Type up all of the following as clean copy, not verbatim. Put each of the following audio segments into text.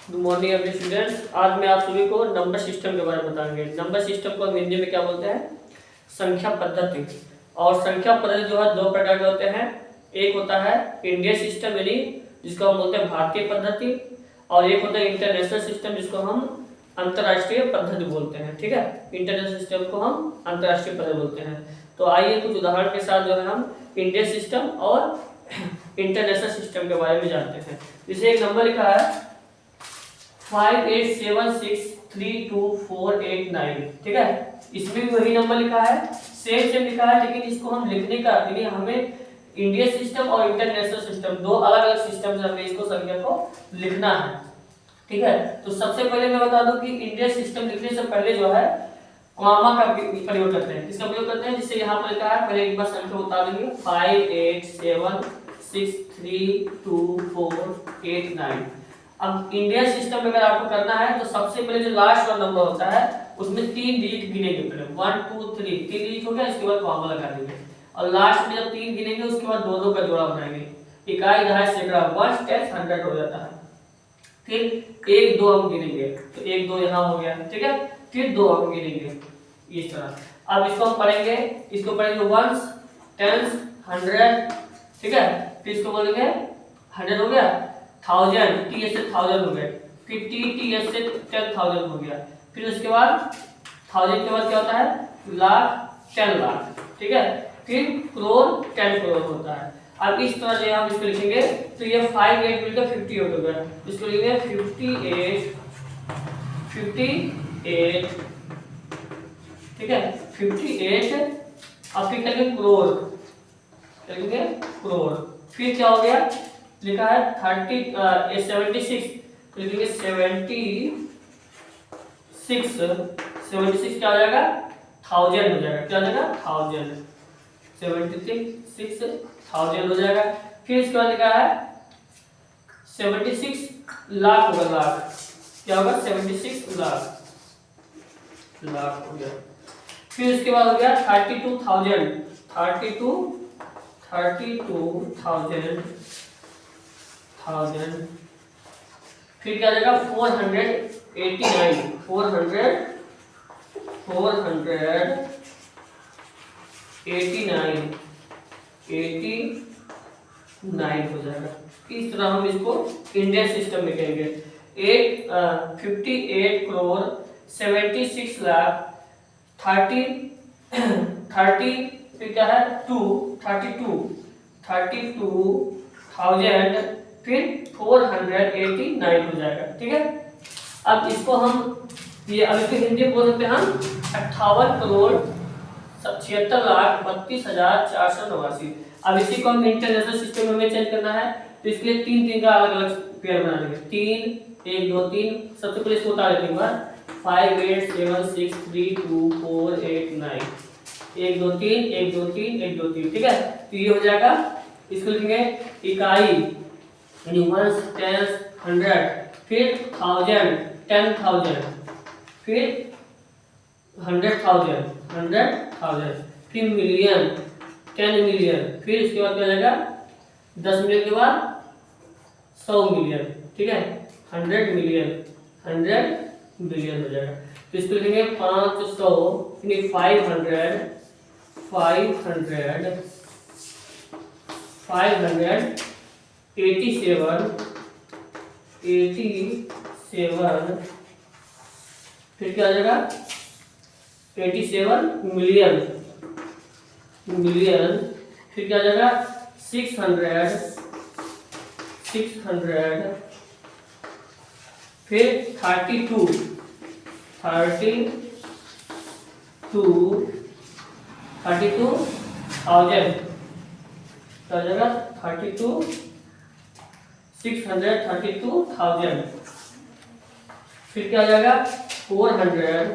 Good morning every students. आज मैं आप सभी को नंबर सिस्टम के बारे में बताएंगे। नंबर सिस्टम को हम हिंदी में क्या बोलते हैं? संख्या पद्धति। और संख्या पद्धति जो है दो प्रकार के होते हैं। एक होता है इंडियन सिस्टम यानी जिसको हम बोलते हैं भारतीय पद्धति, और एक होता है इंटरनेशनल सिस्टम जिसको हम अंतर्राष्ट्रीय पद्धति बोलते हैं। ठीक है, इंटरनेशनल सिस्टम को हम अंतर्राष्ट्रीय पद्धति बोलते हैं। तो आइए कुछ उदाहरण के साथ जो है हम इंडियन सिस्टम और इंटरनेशनल सिस्टम के बारे में जानते हैं। जैसे एक नंबर लिखा है 5876324889। ठीक है, इसमें भी वही नंबर लिखा है, सेम लिखा है, लेकिन इसको हम लिखने का यानी हमें इंडियन सिस्टम और इंटरनेशनल सिस्टम दो अलग अलग सिस्टम से हमें इसको संख्या को लिखना है। ठीक है, तो सबसे पहले मैं बता दूं कि इंडियन सिस्टम लिखने से पहले जो है कॉमा का प्रयोग करते हैं। किसका प्रयोग करते हैं? जिससे यहाँ पर लिखा है, पहले एक बार संख्या बता देंगे 5876324889। अब इंडियन सिस्टम में अगर आपको करना है तो सबसे पहले जो लास्ट वाला नंबर होता है उसमें 3 डिजिट गिनेंगे। पहले 1 2 3 3 डिजिट हो गया, इसके बाद कॉमा लगा देंगे और लास्ट में जब 3 गिनेंगे उसके बाद दो का जोड़ा बनाएंगे। इकाई, दहाई, सैकड़ा, 1 10 100 हो जाता है। फिर 1 2 हम गिनेंगे तो 1 2 यहाँ हो गया। ठीक है, फिर 2 हम गिनेंगे इस तरह। अब इसको हम पढ़ेंगे, इसको पढ़ेंगे 1s 10s 100। ठीक है, फिर इसको बोलेंगे 100 हो गया, 1000 टी से 1000 हो गए, फिर टी से 10,000 हो गया, फिर उसके बाद 1000 के बाद क्या होता है? लाख, 10 लाख। ठीक है, फिर करोड़, 10 करोड़ होता है। अब इस तरह से हम इसको लिखेंगे तो ये 5 8 मिलकर 58 हो गया। इसको लिखेंगे 58 ठीक है 58। अब फिर करेंगे करोड़, करेंगे करोड़। फिर क्या हो गया? लिखा है 76 तो लिखेंगे 76 क्या हो जाएगा? 1000 हो जाएगा। क्या हो जाएगा? 1000। 76 1000 हो जाएगा। फिर इसके बाद लिखा है 76 लाख होगा, लाख। क्या होगा? 76 लाख हो गया। फिर उसके बाद हो गया 32,000 फिर क्या जाएगा? 489 हो जाएगा। इस तरह हम इसको इंडियन सिस्टम में कहेंगे। 58 करोड़ 76 लाख 30 फिर क्या है? 32,000 फिर 489 हो जाएगा। ठीक है, अब इसको हम ये अब इसको हिंदी में बोल सकते हैं हम 58 करोड़ 76 लाख 32,489। अब इसी को हम इंटरनेशनल सिस्टम में चेंज करना है तो इसके लिए 3 का अलग अलग पेयर बना देंगे। 3 1 2 3। सबसे पहले इसको उतार लेते हैं 5876324889 1 2 3 1 2 3 1 2 3। ठीक है, तो ये हो जाएगा। इसको लिखेंगे इकाई यानी 1s 10s 100, फिर 1000 10,000, फिर 100,000 फिर मिलियन 10 मिलियन, फिर इसके बाद क्या हो जाएगा? 10 मिलियन के बाद 100 मिलियन। ठीक है, 100 मिलियन हो जाएगा। तो इसको लिखेंगे 500 यानी 587 फिर क्या आ जाएगा? 87 मिलियन फिर क्या आ जाएगा? 600 फिर 32,000 क्या हो जाएगा? 632,000 फिर क्या आ जाएगा? 400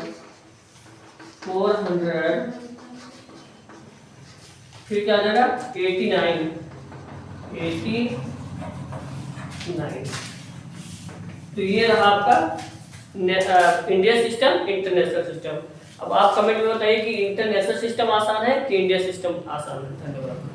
फिर क्या आ जाएगा? 89 तो ये रहा आपका इंडियन सिस्टम इंटरनेशनल सिस्टम। अब आप कमेंट में बताइए कि इंटरनेशनल सिस्टम आसान है कि इंडियन सिस्टम आसान है। धन्यवाद।